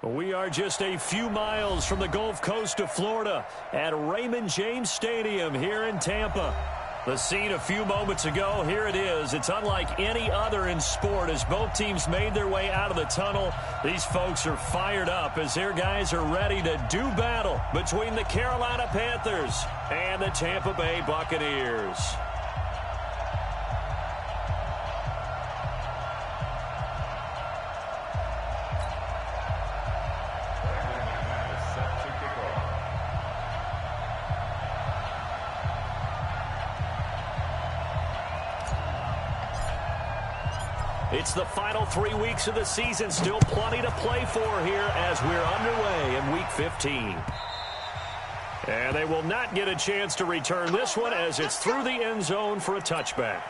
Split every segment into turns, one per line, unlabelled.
We are just a few miles from the Gulf Coast of Florida at Raymond James Stadium here in Tampa. The scene a few moments ago, here it is. It's unlike any other in sport as both teams made their way out of the tunnel. These folks are fired up as their guys are ready to do battle between the Carolina Panthers and the Tampa Bay Buccaneers. It's the final 3 weeks of the season. Still plenty to play for here as we're underway in Week 15. And they will not get a chance to return this one as it's through the end zone for a touchback.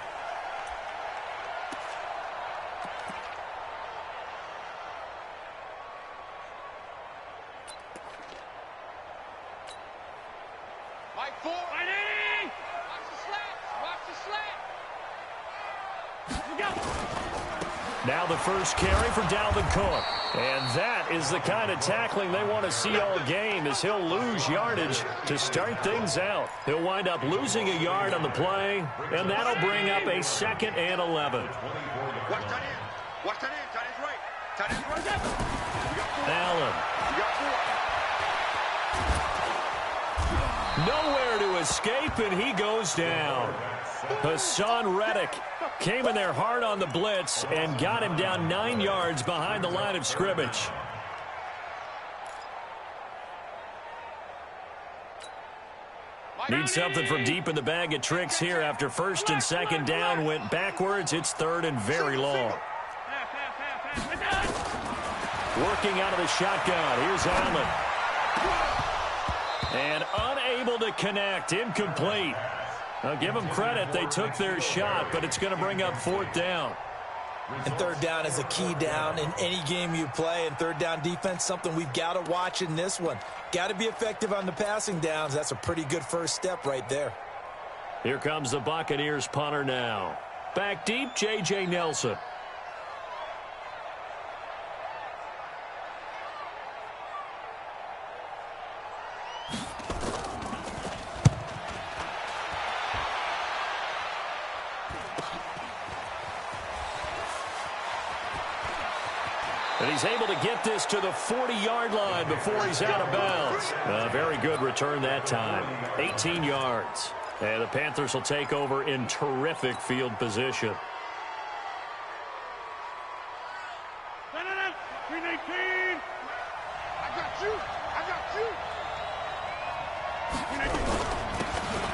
Now the first carry for Dalvin Cook. And that is the kind of tackling they want to see all game as he'll lose yardage to start things out. He'll wind up losing a yard on the play, and that'll bring up a 2nd and 11. Allen. Nowhere to escape, and he goes down. Hassan Reddick came in there hard on the blitz and got him down 9 yards behind the line of scrimmage. Need something from deep in the bag of tricks here after 1st and 2nd down went backwards. It's 3rd and very long. Working out of the shotgun. Here's Allen. And unable to connect. Incomplete. Now, give them credit. They took their shot, but it's going to bring up 4th down.
And 3rd down is a key down in any game you play. And 3rd down defense, something we've got to watch in this one. Got to be effective on the passing downs. That's a pretty good first step right there.
Here comes the Buccaneers punter now. Back deep, J.J. Nelson. And he's able to get this to the 40-yard line before he's out of bounds. A very good return that time. 18 yards. And the Panthers will take over in terrific field position.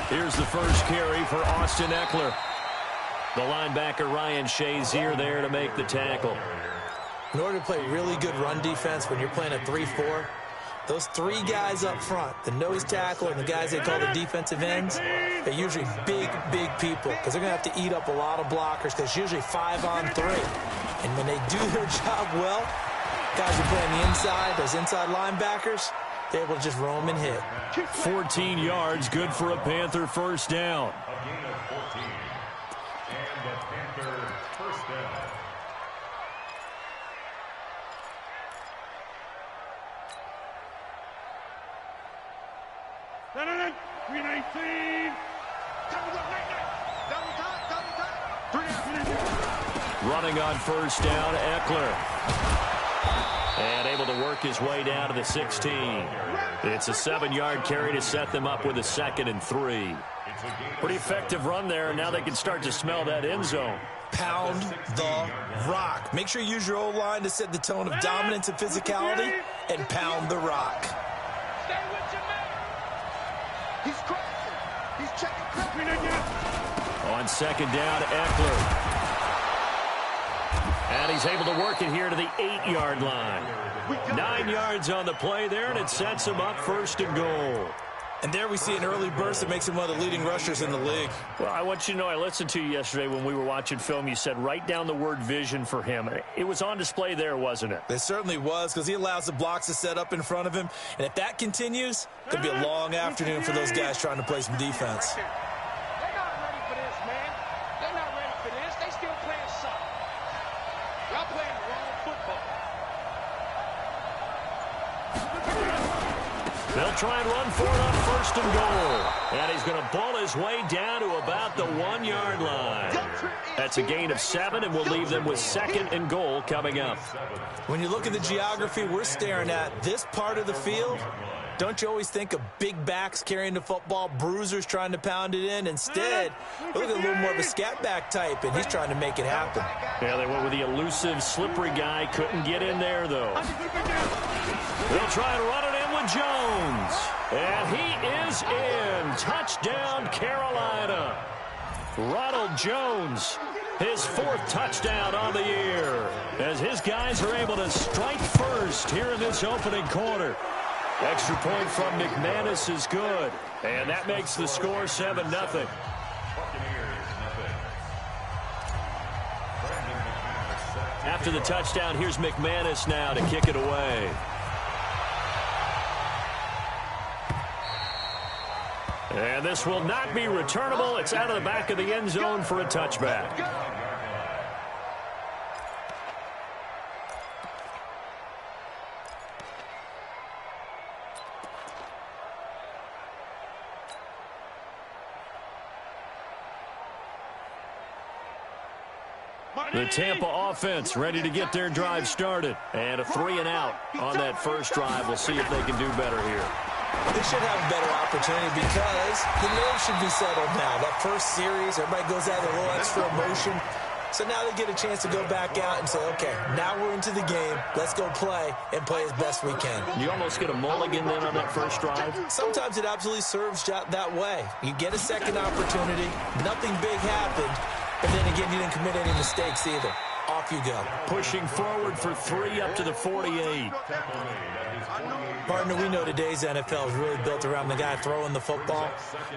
Here's the first carry for Austin Eckler. The linebacker Ryan Shazier there to make the tackle.
In order to play really good run defense when you're playing a 3-4, those 3 guys up front, the nose tackle and the guys they call the defensive ends, they're usually big people because they're going to have to eat up a lot of blockers because it's usually 5-on-3. And when they do their job well, guys are playing the inside, those inside linebackers, they're able to just roam and hit.
14 yards, good for a Panther first down. Running on first down, Eckler. And able to work his way down to the 16. It's a 7-yard carry to set them up with a 2nd and 3. Pretty effective run there, and now they can start to smell that end zone.
Pound the rock. Make sure you use your O-line to set the tone of dominance and physicality, and pound the rock.
Stay with your man. He's crossing. He's checking.
On 2nd down, Eckler. And he's able to work it here to the 8-yard line. 9 yards on the play there, and it sets him up 1st and goal.
And there we see an early burst that makes him one of the leading rushers in the league.
Well, I want you to know, I listened to you yesterday when we were watching film. You said write down the word vision for him. It was on display there, wasn't it?
It certainly was, because he allows the blocks to set up in front of him. And if that continues, it could be a long afternoon for those guys trying to play some defense.
They're not ready for this, man. They're not ready for this. They still playing soccer. Y'all playing the wrong football.
try and run for it on 1st and goal. And he's going to ball his way down to about the 1-yard line. That's a gain of 7, and we'll leave them with 2nd and goal coming up.
When you look at the geography we're staring at, this part of the field, don't you always think of big backs carrying the football, bruisers trying to pound it in? Instead, look at a little more of a scat back type, and he's trying to make it happen.
Yeah, they went with the elusive, slippery guy. Couldn't get in there, though. They'll try and run it in with Jones. And he is in. Touchdown, Carolina. Ronald Jones, his 4th touchdown on the year, as his guys are able to strike first here in this opening quarter. Extra point from McManus is good, and that makes the score 7-0. After the touchdown, here's McManus now to kick it away. And this will not be returnable. It's out of the back of the end zone for a touchback. The Tampa offense ready to get their drive started. And a 3-and-out on that first drive. We'll see if they can do better here.
They should have a better opportunity because the nerves should be settled now. That first series, everybody goes out with a little extra emotion. So now they get a chance to go back out and say, okay, now we're into the game. Let's go play and play as best we can.
You almost get a mulligan then on that first drive?
Sometimes it absolutely serves that way. You get a second opportunity. Nothing big happened. But then again, you didn't commit any mistakes either. Off you go.
Pushing forward for 3 up to the 48.
Partner, we know today's NFL is really built around the guy throwing the football.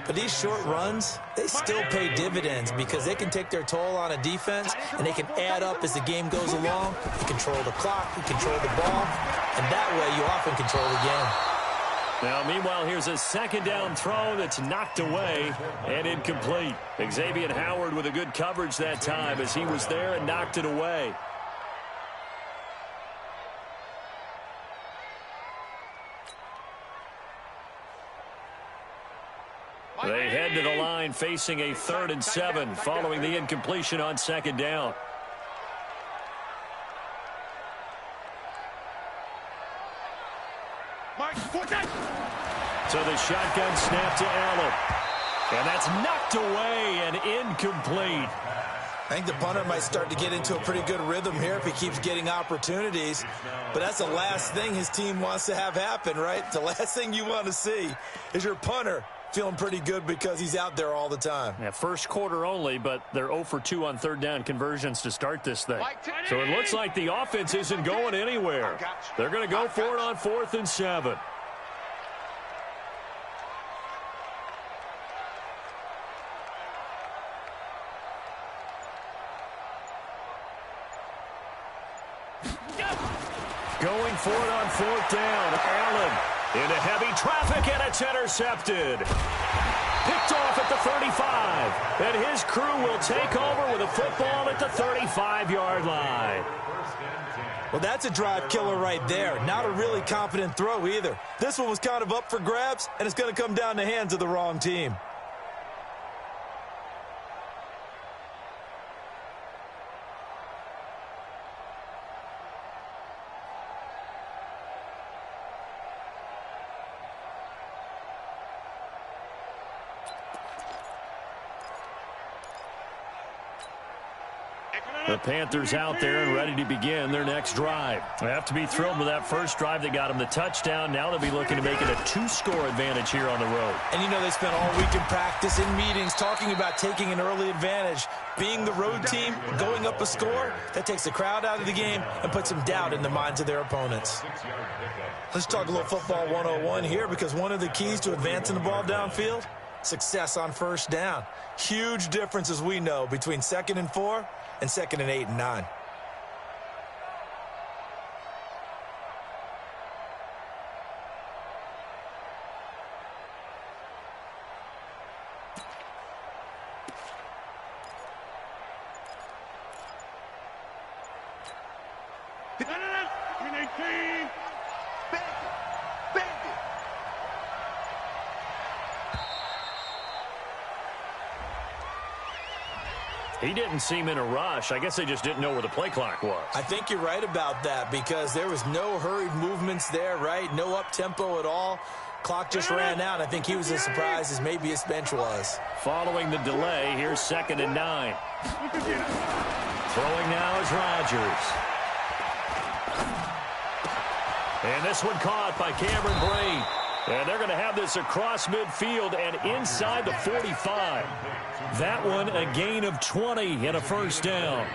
But these short runs, they still pay dividends because they can take their toll on a defense, and they can add up as the game goes along. You control the clock, you control the ball, and that way you often control the game.
Now, meanwhile, here's a 2nd down throw that's knocked away and incomplete. Xavier Howard with a good coverage that time as he was there and knocked it away. They head to the line facing a 3rd and 7 following the incompletion on 2nd down. So the shotgun snap to Allen. And that's knocked away and incomplete.
I think the punter might start to get into a pretty good rhythm here if he keeps getting opportunities. But that's the last thing his team wants to have happen, right? The last thing you want to see is your punter feeling pretty good because he's out there all the time.
Yeah, first quarter only, but they're 0 for 2 on 3rd down conversions to start this thing. So it looks like the offense isn't going anywhere. They're going to go for it on 4th and 7. Going for it on 4th down. Allen into heavy traffic, and it's intercepted. Picked off at the 35. And his crew will take over with a football at the 35-yard line.
Well, that's a drive killer right there. Not a really confident throw either. This one was kind of up for grabs, and it's going to come down the hands of the wrong team.
The Panthers out there and ready to begin their next drive. They have to be thrilled with that first drive that got them the touchdown. Now they'll be looking to make it a 2-score advantage here on the road.
And you know they spent all week in practice, in meetings, talking about taking an early advantage. Being the road team, going up a score, that takes the crowd out of the game and puts some doubt in the minds of their opponents. Let's talk a little football 101 here, because one of the keys to advancing the ball downfield, success on first down. Huge difference, as we know, between 2nd and 4 and 2nd and 8 and 9.
He didn't seem in a rush. I guess they just didn't know where the play clock was.
I think you're right about that because there was no hurried movements there, right? No up-tempo at all. Clock just ran out. I think he was as surprised as maybe his bench was.
Following the delay, here's 2nd and 9. Throwing now is Rodgers. And this one caught by Cameron Brate. And they're going to have this across midfield and inside the 45. That one a gain of 20 and a first down.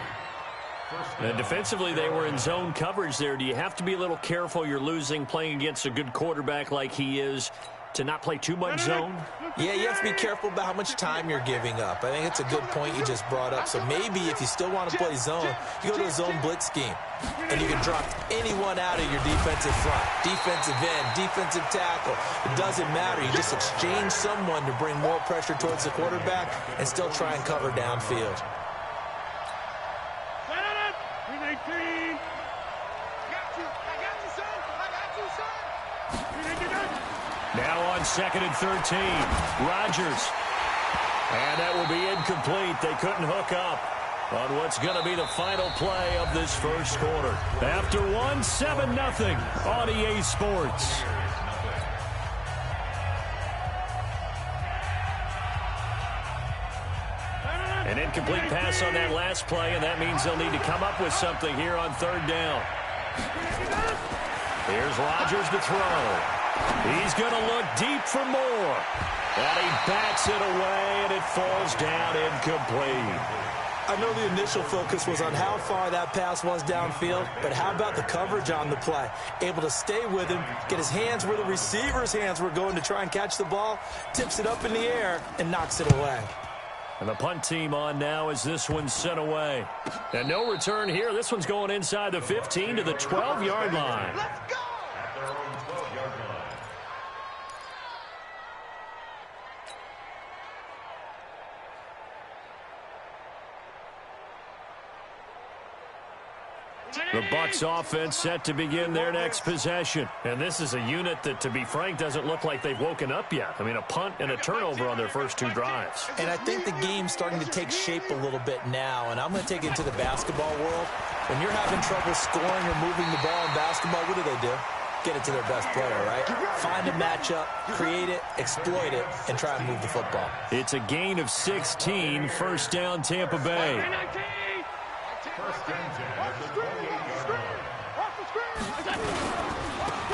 And defensively, they were in zone coverage there. Do you have to be a little careful? You're losing playing against a good quarterback like he is to not play too much zone?
Yeah, you have to be careful about how much time you're giving up. I think it's a good point you just brought up. So maybe if you still want to play zone, you go to a zone blitz scheme. And you can drop anyone out of your defensive front, defensive end, defensive tackle. It doesn't matter. You just exchange someone to bring more pressure towards the quarterback and still try and cover downfield.
Now on 2nd and 13, Rodgers. And that will be incomplete. They couldn't hook up on what's going to be the final play of this first quarter. After one, 7-0 on EA Sports. An incomplete pass on that last play, and that means they'll need to come up with something here on 3rd down. Here's Rodgers to throw. He's going to look deep for more. And he backs it away, and it falls down incomplete.
I know the initial focus was on how far that pass was downfield, but how about the coverage on the play? Able to stay with him, get his hands where the receiver's hands were going to try and catch the ball, tips it up in the air, and knocks it away.
And the punt team on now as this one's sent away. And no return here. This one's going inside the 15 to the 12-yard line.
Let's go!
The Bucs offense set to begin their next possession. And this is a unit that, to be frank, doesn't look like they've woken up yet. I mean, a punt and a turnover on their first 2 drives.
And I think the game's starting to take shape a little bit now. And I'm going to take it into the basketball world. When you're having trouble scoring or moving the ball in basketball, what do? Get it to their best player, right? Find a matchup, create it, exploit it, and try and move the football.
It's a gain of 16, first down Tampa Bay.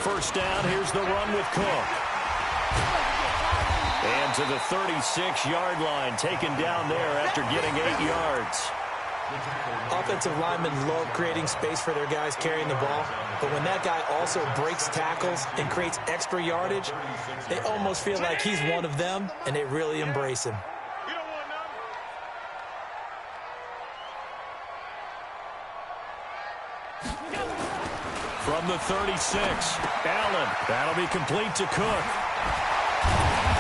First down, here's the run with Cook. And to the 36-yard line, taken down there after getting 8 yards.
Offensive linemen love creating space for their guys carrying the ball, but when that guy also breaks tackles and creates extra yardage, they almost feel like he's one of them, and they really embrace him.
From the 36, Allen. That'll be complete to Cook.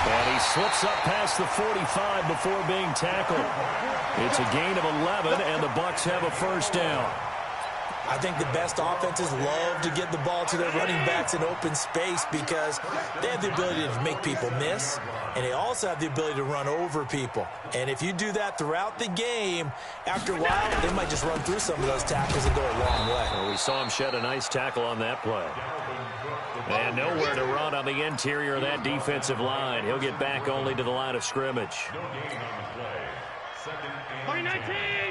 And he slips up past the 45 before being tackled. It's a gain of 11, and the Bucs have a first down.
I think the best offenses love to get the ball to their running backs in open space because they have the ability to make people miss, and they also have the ability to run over people. And if you do that throughout the game, after a while, they might just run through some of those tackles and go a long way.
Well, we saw him shed a nice tackle on that play. And nowhere to run on the interior of that defensive line. He'll get back only to the line of scrimmage.
2019!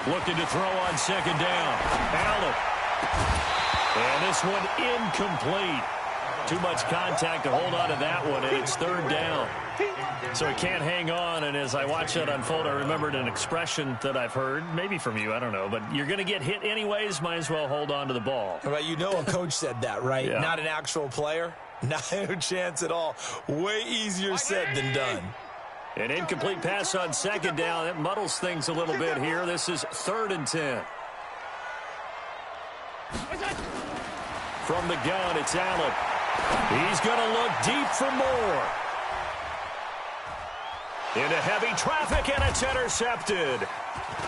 Looking to throw on second down. Allen. And this one incomplete. Too much contact to hold on to that one, and it's third down. So he can't hang on, and as I watch that unfold, I remembered an expression that I've heard, maybe from you, I don't know, but you're going to get hit anyways, might as well hold on to the ball.
Right, you know a coach said that, right?
Yeah.
Not an actual player. Not a chance at all. Way easier said than done.
An incomplete pass on second down. That muddles things a little bit here. This is 3rd and 10. From the gun, it's Allen. He's going to look deep for more. Into heavy traffic, and it's intercepted.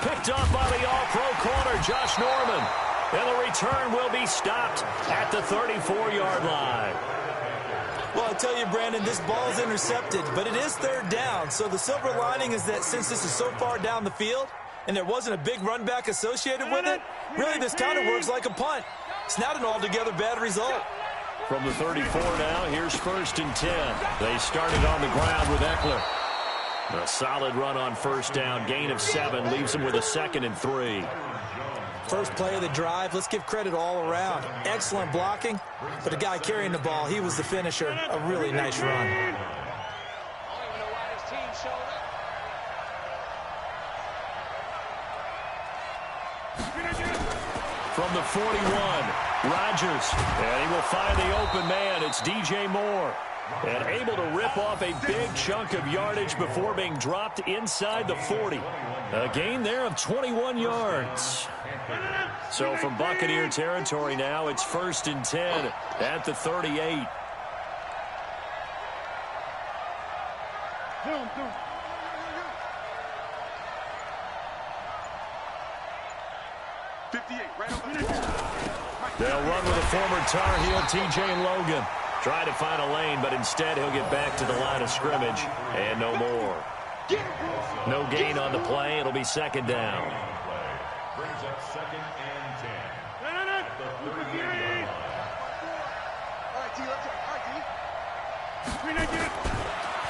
Picked up by the all-pro corner, Josh Norman. And the return will be stopped at the 34-yard line.
Well, I tell you, Brandon, this ball is intercepted, but it is third down. So the silver lining is that since this is so far down the field and there wasn't a big run back associated with it, really this kind of works like a punt. It's not an altogether bad result.
From the 34 now, here's 1st and 10. They started on the ground with Eckler. A solid run on first down. Gain of 7 leaves him with a 2nd and 3.
First play of the drive, let's give credit all around. Excellent blocking, but the guy carrying the ball, he was the finisher. A really nice run.
From the 41, Rodgers, and he will find the open man. It's DJ Moore. And able to rip off a big chunk of yardage before being dropped inside the 40. A gain there of 21 yards. So from Buccaneer territory now, it's 1st and 10 at the 38. They'll run with a former Tar Heel, TJ Logan. Try to find a lane, but instead he'll get back to the line of scrimmage. And no more. No gain on the play. It'll be 2nd down.
Brings up 2nd and 10.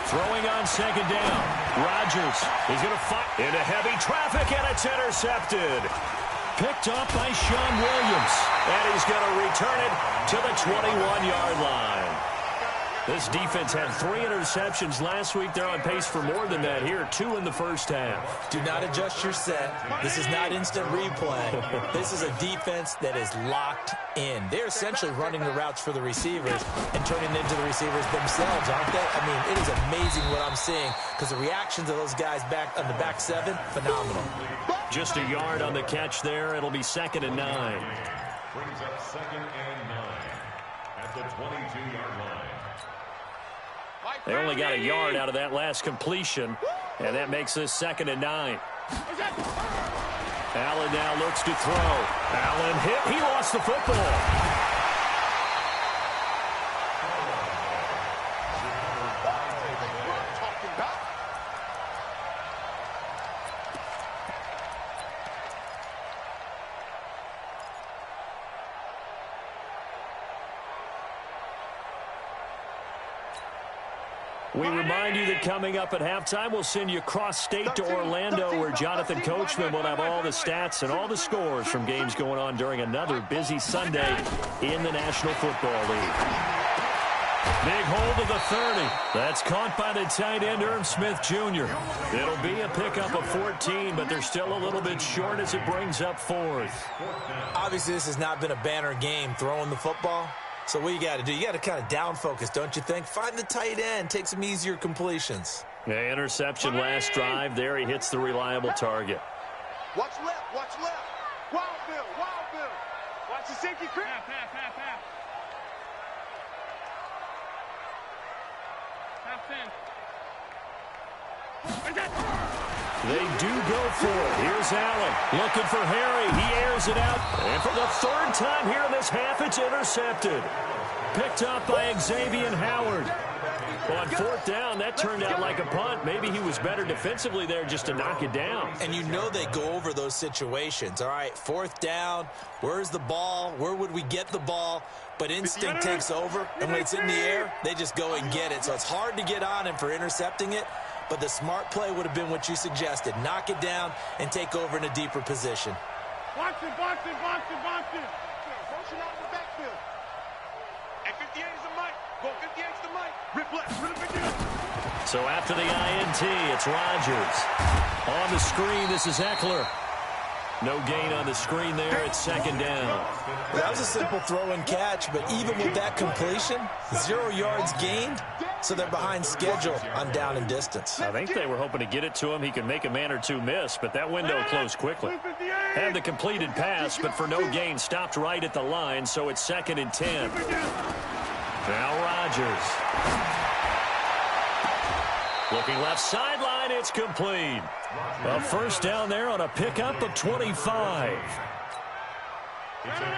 Throwing on 2nd down. Rodgers is going to fight into heavy traffic, and it's intercepted. Picked up by Sean Williams. And he's going to return it to the 21-yard line. This defense had 3 interceptions last week. They're on pace for more than that here. 2 in the first half.
Do not adjust your set. This is not instant replay. This is a defense that is locked in. They're essentially running the routes for the receivers and turning them into the receivers themselves, aren't they? I mean, it is amazing what I'm seeing because the reactions of those guys back on the back 7, phenomenal.
Just a yard on the catch there. It'll be 2nd and 9.
Brings up 2nd and 9 at the 22-yard line.
They only got a yard out of that last completion, and that makes this 2nd and 9. Allen now looks to throw. Allen hit. He lost the football. We remind you that coming up at halftime, we'll send you cross-state to Orlando, where Jonathan Coachman will have all the stats and all the scores from games going on during another busy Sunday in the National Football League. Big hold of the 30. That's caught by the tight end, Irv Smith Jr. It'll be a pickup of 14, but they're still a little bit short as it brings up 4th.
Obviously, this has not been a banner game throwing the football. So what you got to do, you got to kind of down focus, don't you think? Find the tight end, take some easier completions.
Yeah, interception last drive. There he hits the reliable target.
Watch left, watch left. Wild Bill, Wild Bill. Watch the safety creep. Half.
They do go for it. Here's Allen looking for Harry. He airs it out. And for the 3rd time here in this half, it's intercepted. Picked up by Xavier Howard. On 4th down, that turned out like a punt. Maybe he was better defensively there just to knock it down.
And you know they go over those situations. All right, 4th down, where's the ball? Where would we get the ball? But instinct takes over, and when it's in the air, they just go and get it. So it's hard to get on him for intercepting it, but the smart play would have been what you suggested. Knock it down and take over in a deeper position.
Box it. Motion out in the backfield. At 58 is the mic. Go 58 is the mic. Rip left.
So after the INT, it's Rodgers. On the screen, this is Eckler. No gain on the screen there. It's 2nd down.
Well, that was a simple throw and catch, but even with that completion, 0 yards gained, so they're behind schedule on down and distance.
I think they were hoping to get it to him. He could make a man or two miss, but that window closed quickly. Had the completed pass, but for no gain, stopped right at the line, so it's 2nd and 10. Now Rodgers. Looking left sideline, it's complete. A 1st down there on a pickup of 25.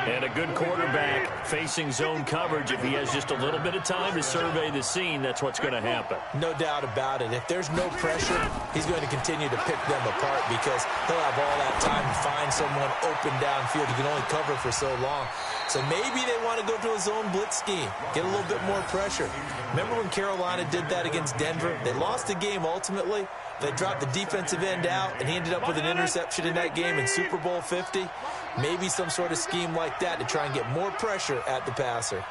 And a good quarterback facing zone coverage, if he has just a little bit of time to survey the scene, that's what's going to happen.
No doubt about it. If there's no pressure, he's going to continue to pick them apart because he'll have all that time to find someone open downfield. He can only cover for so long. So maybe they want to go to a zone blitz scheme, get a little bit more pressure. Remember when Carolina did that against Denver? They lost the game ultimately. They dropped the defensive end out, and he ended up with an interception in that game in Super Bowl 50. Maybe some sort of scheme like that to try and get more pressure at the passer.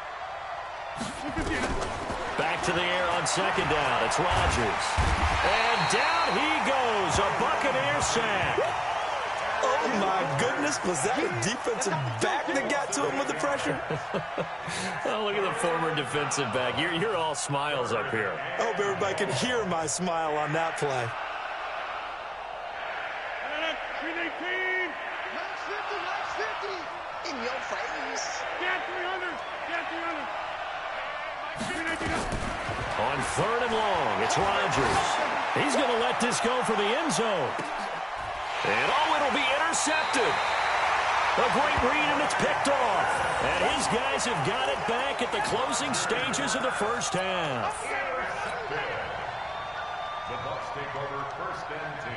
Back to the air on second down. It's Rodgers. And down he goes. A Buccaneer sack.
Oh, my goodness. Was that a defensive back that got to him with the pressure?
Oh, look at the former defensive back. You're all smiles up here.
I hope everybody can hear my smile on that play.
In your face.
Get 300. Get 300.
On third and long, it's Rodgers. He's going to let this go for the end zone. And, it'll be intercepted. A great read, and it's picked off. And his guys have got it back at the closing stages of the first half.
The Bucs take over first and 10.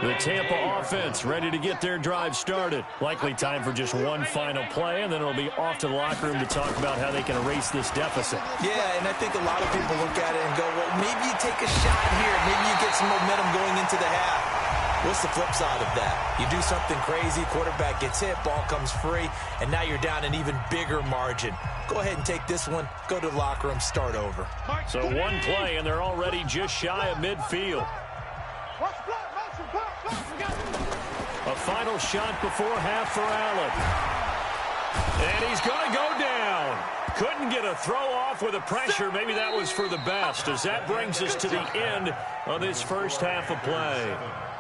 The Tampa offense ready to get their drive started. Likely time for just one final play, and then it'll be off to the locker room to talk about how they can erase this deficit.
Yeah, and I think a lot of people look at it and go, well, maybe you take a shot here. Maybe you get some momentum going into the half. What's the flip side of that? You do something crazy, quarterback gets hit, ball comes free, and now you're down an even bigger margin. Go ahead and take this one, go to the locker room, start over.
So one play, and they're already just shy of midfield. A final shot before half for Allen. And he's going to go down. Couldn't get a throw off with the pressure. Maybe that was for the best, as that brings us to the end of this first half of play.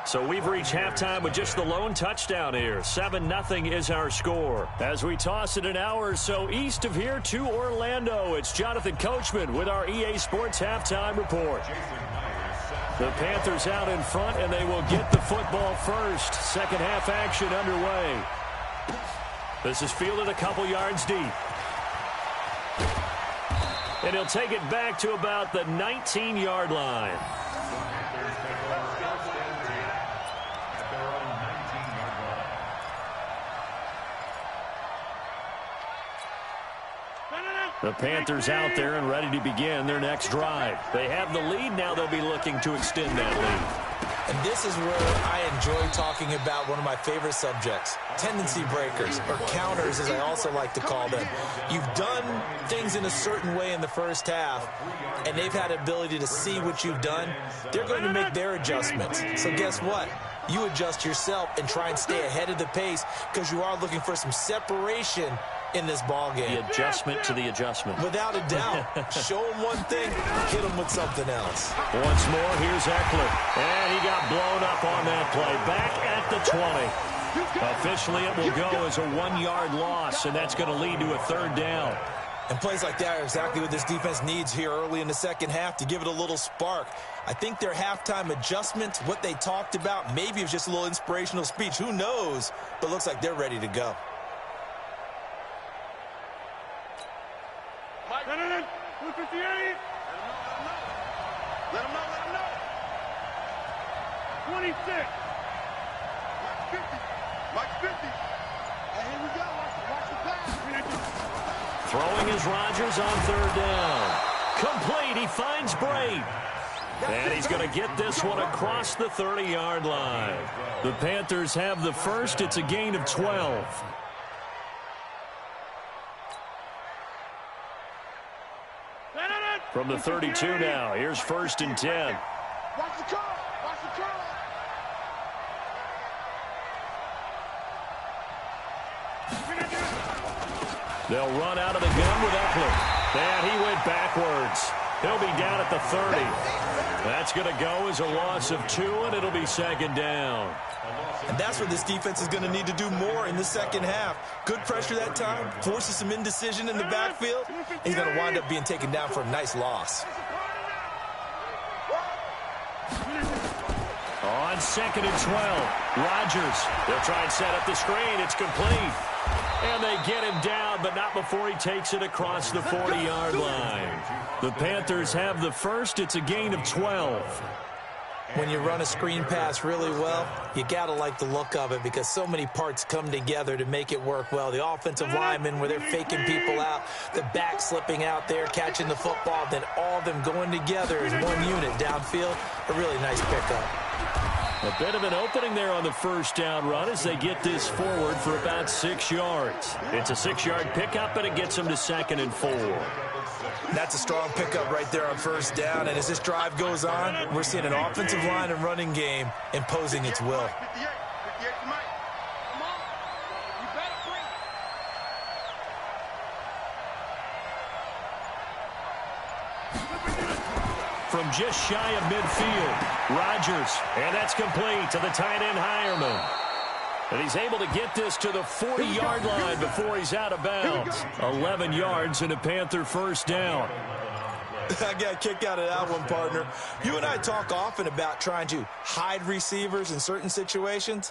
So we've reached halftime with just the lone touchdown here. 7-0 is our score. As we toss it an hour or so east of here to Orlando, it's Jonathan Coachman with our EA Sports Halftime Report. The Panthers out in front, and they will get the football first. Second half action underway. This is fielded a couple yards deep. And he'll take it back to about the 19-yard line. The Panthers out there and ready to begin their next drive. They have the lead. Now they'll be looking to extend that lead.
And this is where I enjoy talking about one of my favorite subjects, tendency breakers, or counters as I also like to call them. You've done things in a certain way in the first half, and they've had the ability to see what you've done. They're going to make their adjustments. So guess what? You adjust yourself and try and stay ahead of the pace because you are looking for some separation in this ball game.
The adjustment to the adjustment.
Without a doubt. Show him one thing, hit him with something else.
Once more, here's Eckler. And he got blown up on that play. Back at the 20. Officially, it will go as a 1-yard loss, and that's going to lead to a third down.
And plays like that are exactly what this defense needs here early in the second half to give it a little spark. I think their halftime adjustments, what they talked about, maybe it was just a little inspirational speech. Who knows? But looks like they're ready to go.
Let him know. 258. Let him know. 26. Mike 50. And here we go. Watch the pass.
Throwing is Rodgers on third down. Complete. He finds Brady. And he's going to get this one across the 30-yard line. The Panthers have the first. It's a gain of 12. From the 32 now, here's first and 10.
Watch the curl. Watch the curl.
They'll run out of the gun with Eckler. And he went backwards. He'll be down at the 30. That's going to go as a loss of 2, and it'll be second down.
And that's what this defense is going to need to do more in the second half. Good pressure that time, forces some indecision in the backfield. He's going to wind up being taken down for a nice loss.
On second and 12, Rodgers. They'll try and set up the screen. It's complete. And they get him down, but not before he takes it across the 40-yard line. The Panthers have the first. It's a gain of 12.
When you run a screen pass really well, you got to like the look of it because so many parts come together to make it work well. The offensive linemen, where they're faking people out, the back slipping out there, catching the football, then all of them going together as one unit downfield. A really nice pickup.
A bit of an opening there on the first down run as they get this forward for about 6 yards. It's a 6-yard pickup, and it gets them to 2nd and 4.
That's a strong pickup right there on first down, and as this drive goes on, we're seeing an offensive line and running game imposing its will.
From just shy of midfield, Rodgers, and that's complete to the tight end Hireman. And he's able to get this to the 40-yard line before he's out of bounds. 11 yards and a Panther first down.
I got a kick out of that one, partner. You and I talk often about trying to hide receivers in certain situations,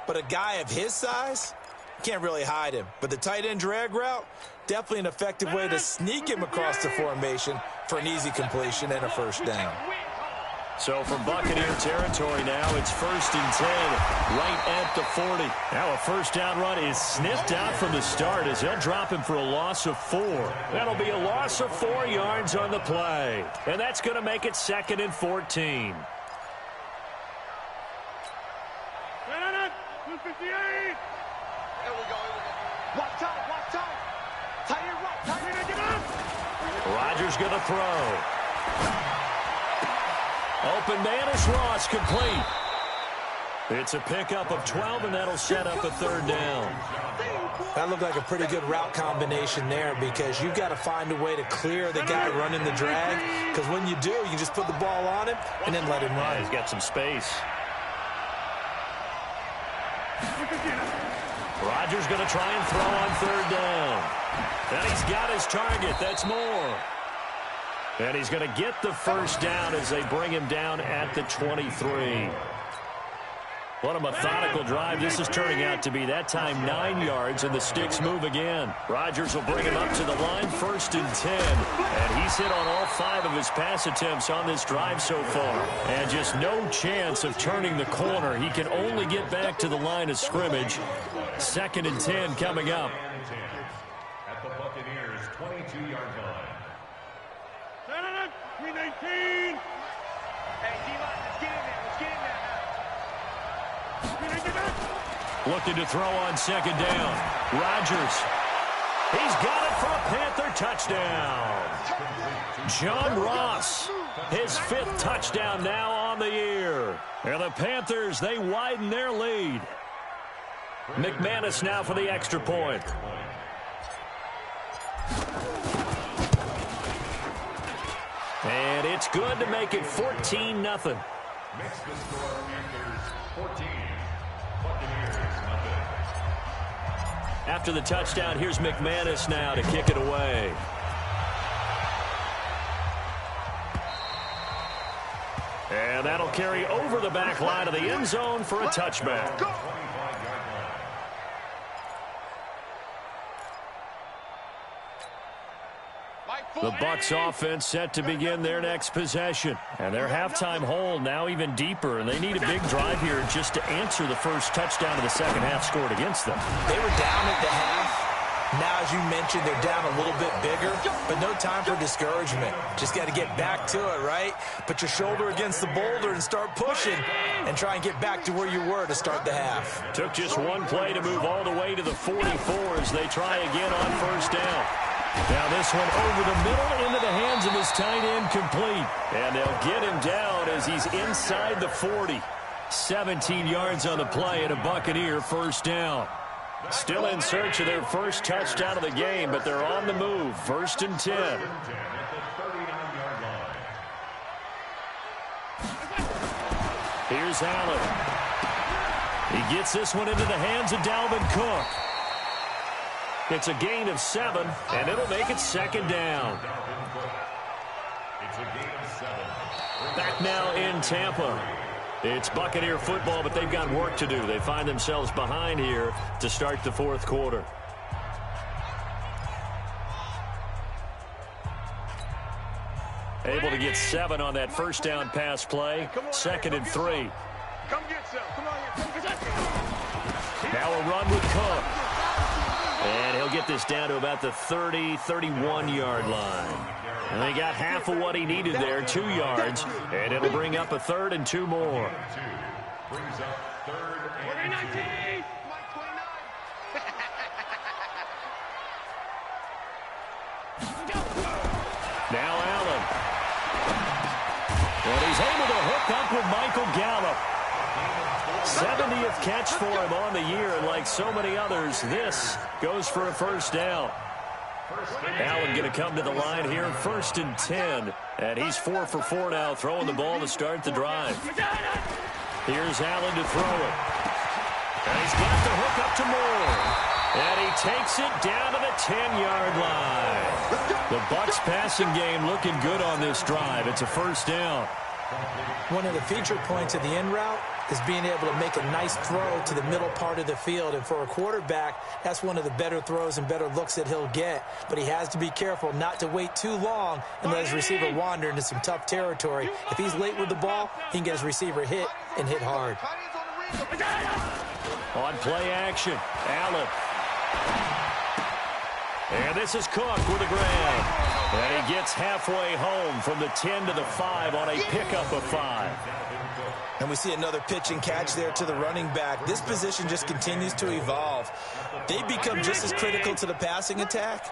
but a guy of his size, can't really hide him. But the tight end drag route, definitely an effective way to sneak him across the formation for an easy completion and a first down.
So from Buccaneer territory now, it's 1st and 10, right at the 40. Now a first down run is sniffed out from the start as he'll drop him for a loss of 4. That'll be a loss of 4 yards on the play. And that's going to make it 2nd and 14.
258. Here we go. Watch out. Tight end right. Get up.
Rodgers going to throw. Open man is Ross, complete. It's a pickup of 12, and that'll set up a 3rd down.
That looked like a pretty good route combination there because you've got to find a way to clear the guy running the drag, because when you do, you just put the ball on him and then let him run.
Yeah, he's got some space. Rodgers going to try and throw on 3rd down. And he's got his target. That's Moore. And he's going to get the first down as they bring him down at the 23. What a methodical drive this is turning out to be. That time 9 yards, and the sticks move again. Rodgers will bring him up to the line, 1st and 10. And he's hit on all 5 of his pass attempts on this drive so far. And just no chance of turning the corner. He can only get back to the line of scrimmage. 2nd and 10 coming up.
At the Buccaneers' 22-yard line.
319. Hey, D-line, let's get in there.
Looking to throw on 2nd down. Rodgers. He's got it for a Panther touchdown. John Ross, his 5th touchdown now on the year. And the Panthers, they widen their lead. McManus now for the extra point. And it's good to make it 14-0.
Makes the score Panthers 14. Buccaneers nothing.
After the touchdown, here's McManus now to kick it away. And that'll carry over the back line of the end zone for a touchback. The Bucs offense set to begin their next possession. And their halftime hole now even deeper. And they need a big drive here just to answer the first touchdown of the second half scored against them.
They were down at the half. Now, as you mentioned, they're down a little bit bigger, but no time for discouragement. Just got to get back to it, right? Put your shoulder against the boulder and start pushing and try and get back to where you were to start the half.
Took just one play to move all the way to the 44 as they try again on first down. Now this one over the middle into the hands of his tight end, complete. And they'll get him down as he's inside the 40. 17 yards on the play and a Buccaneer first down. Still in search of their first touchdown of the game, but they're on the move. 1st and 10. Here's Allen. He gets this one into the hands of Dalvin Cook. It's a gain of 7, and it'll make it 2nd down. Back now in Tampa. It's Buccaneer football, but they've got work to do. They find themselves behind here to start the 4th quarter. Able to get 7 on that first down pass play. 2nd and 3.
Come get some. Come on here.
Now a run with Cook. And he'll get this down to about the 30, 31-yard line. And they got half of what he needed there, 2 yards. And it'll bring up a 3rd and 2 more.
Brings up 3rd and 2.
Now Allen. And he's able to hook up with Michael Gallup. 70th catch for him on the year, and like so many others, this goes for a first down. Allen going to come to the line here, 1st and 10. And he's 4 for 4 now, throwing the ball to start the drive. Here's Allen to throw it. And he's got the hook up to Moore. And he takes it down to the 10-yard line. The Bucs passing game looking good on this drive. It's a first down.
One of the feature points of the in route is being able to make a nice throw to the middle part of the field. And for a quarterback, that's one of the better throws and better looks that he'll get. But he has to be careful not to wait too long and let his receiver wander into some tough territory. If he's late with the ball, he can get his receiver hit and hit hard.
On play action, Allen. And this is Cook with a grab. And he gets halfway home from the 10 to the 5 on a pickup of 5.
And we see another pitch and catch there to the running back. This position just continues to evolve. They become just as critical to the passing attack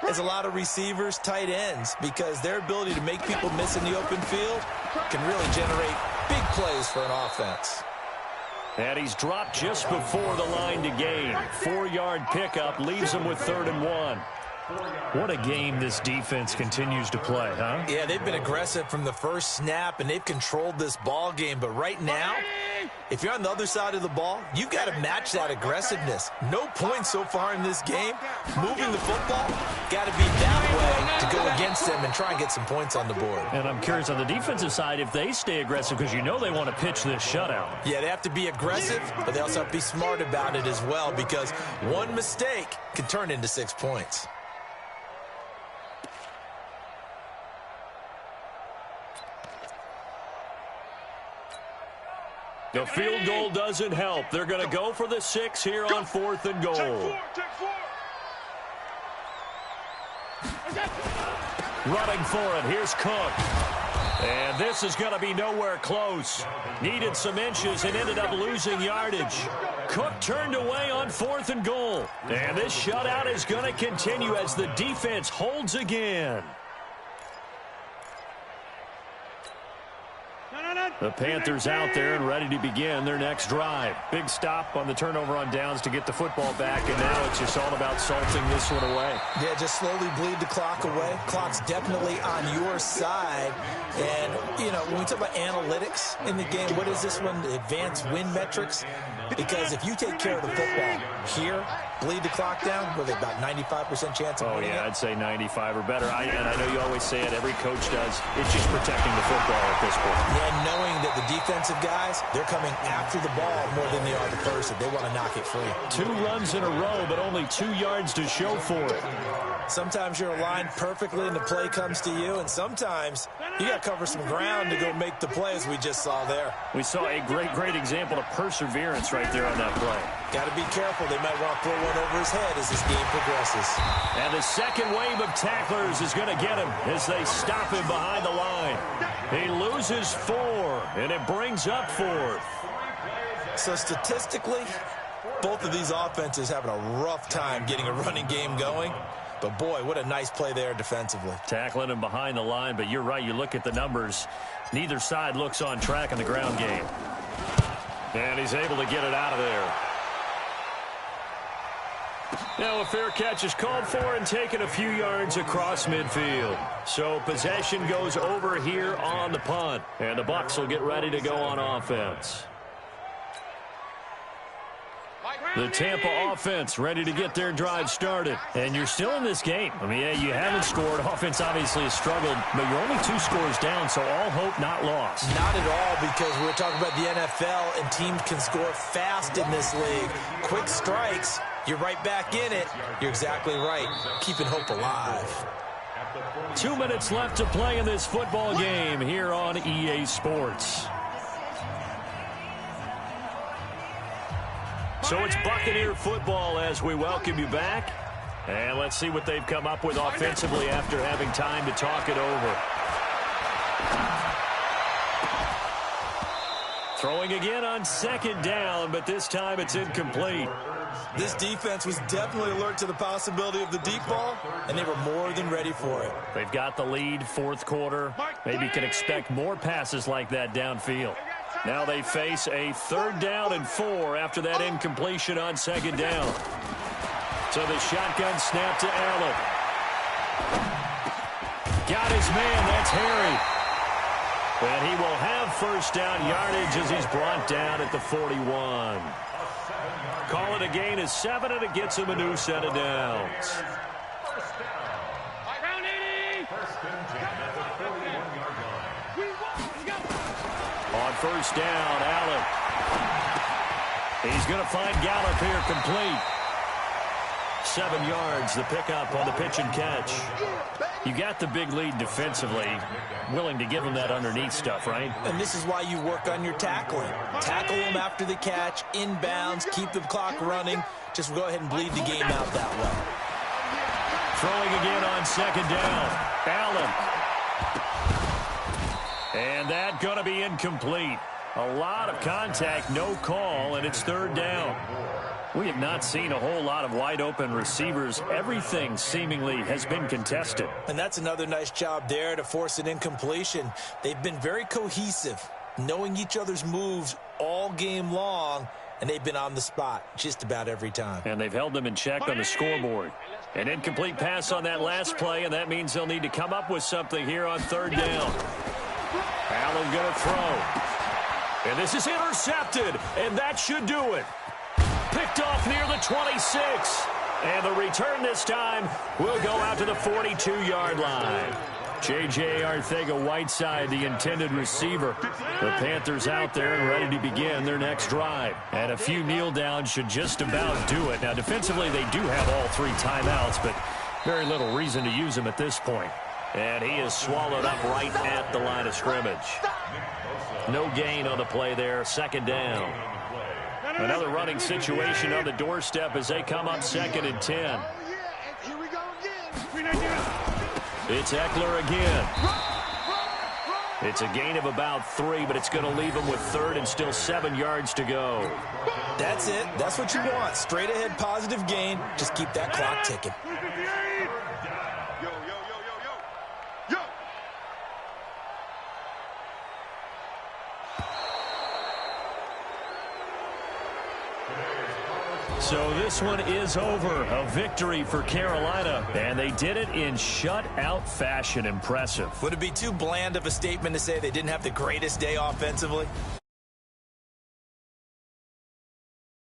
as a lot of receivers, tight ends, because their ability to make people miss in the open field can really generate big plays for an offense.
And he's dropped just before the line to gain. 4-yard pickup leaves him with 3rd and 1. What a game this defense continues to play, huh?
Yeah, they've been aggressive from the first snap, and they've controlled this ball game. But right now, if you're on the other side of the ball, you've got to match that aggressiveness. No points so far in this game. Moving the football, got to be that way to go against them and try and get some points on the board.
And I'm curious on the defensive side if they stay aggressive, because you know they want to pitch this shutout.
Yeah, they have to be aggressive, but they also have to be smart about it as well, because one mistake can turn into 6 points.
The field goal doesn't help. They're going to go for the 6 here on 4th and goal.
Take 4.
Running for it. Here's Cook. And this is going to be nowhere close. Needed some inches and ended up losing yardage. Cook turned away on 4th and goal. And this shutout is going to continue as the defense holds again. The Panthers out there and ready to begin their next drive. Big stop on the turnover on downs to get the football back, and now it's just all about salting this one away.
Yeah, just slowly bleed the clock away. Clock's definitely on your side. And, you know, when we talk about analytics in the game, what is this one? The advanced win metrics? Because if you take care of the football here, bleed the clock down, with about 95% chance of winning it.
I'd say 95 or better. And I know you always say it, every coach does. It's just protecting the football at this point.
Yeah, knowing that the defensive guys, they're coming after the ball more than they are the person. They want to knock it free.
2 runs in a row, but only 2 yards to show for it.
Sometimes you're aligned perfectly and the play comes to you, and sometimes you got to cover some ground to go make the play, as we just saw there.
We saw a great example of perseverance right there on that play.
Got to be careful. They might want to throw one over his head as this game progresses.
And the second wave of tacklers is going to get him as they stop him behind the line. He loses 4, and it brings up 4th.
So statistically, both of these offenses having a rough time getting a running game going. But, boy, what a nice play there defensively.
Tackling him behind the line, but you're right. You look at the numbers. Neither side looks on track in the ground game. And he's able to get it out of there. Now a fair catch is called for and taken a few yards across midfield. So possession goes over here on the punt. And the Bucs will get ready to go on offense. The Tampa offense ready to get their drive started. And you're still in this game. I mean, yeah, you haven't scored. Offense obviously has struggled, but you're only 2 scores down, so all hope not lost.
Not at all, because we're talking about the NFL, and teams can score fast in this league. Quick strikes, you're right back in it. You're exactly right. Keeping hope alive.
2 minutes left to play in this football game here on EA Sports. So it's Buccaneer football as we welcome you back. And let's see what they've come up with offensively after having time to talk it over. Throwing again on second down, but this time it's incomplete.
This defense was definitely alert to the possibility of the deep ball, and they were more than ready for it.
They've got the lead, fourth quarter. Maybe can expect more passes like that downfield. Now they face a 3rd down and 4 after that incompletion on second down. So the shotgun snap to Allen. Got his man, that's Harry. And he will have first down yardage as he's brought down at the 41. Call it a gain of 7, and it gets him a new set of downs. On first down, Allen. He's going to find Gallup here complete. 7 yards, the pickup on the pitch and catch. You got the big lead defensively. Willing to give him that underneath stuff, right?
And this is why you work on your tackling. Tackle them after the catch, inbounds, keep the clock running. Just go ahead and bleed the game out that way.
Throwing again on second down. Allen. And that going to be incomplete. A lot of contact, no call, and it's 3rd down. We have not seen a whole lot of wide-open receivers. Everything seemingly has been contested.
And that's another nice job there to force an incompletion. They've been very cohesive, knowing each other's moves all game long, and they've been on the spot just about every time.
And they've held them in check on the scoreboard. An incomplete pass on that last play, and that means they'll need to come up with something here on 3rd down. Allen going to throw. And this is intercepted, and that should do it. Picked off near the 26. And the return this time will go out to the 42-yard line. J.J. Arcega-Whiteside, the intended receiver. The Panthers out there and ready to begin their next drive. And a few kneel downs should just about do it. Now, defensively, they do have all 3 timeouts, but very little reason to use them at this point. And he is swallowed up right at the line of scrimmage. No gain on the play there, 2nd down. Another running situation on the doorstep as they come up 2nd and 10.
Here we go again.
It's Eckler again. It's a gain of about 3, but it's going to leave him with 3rd and still 7 yards to go.
That's it. That's what you want. Straight ahead positive gain. Just keep that clock ticking.
So this one is over. A victory for Carolina, and they did it in shutout fashion. Impressive.
Would it be too bland of a statement to say they didn't have the greatest day offensively?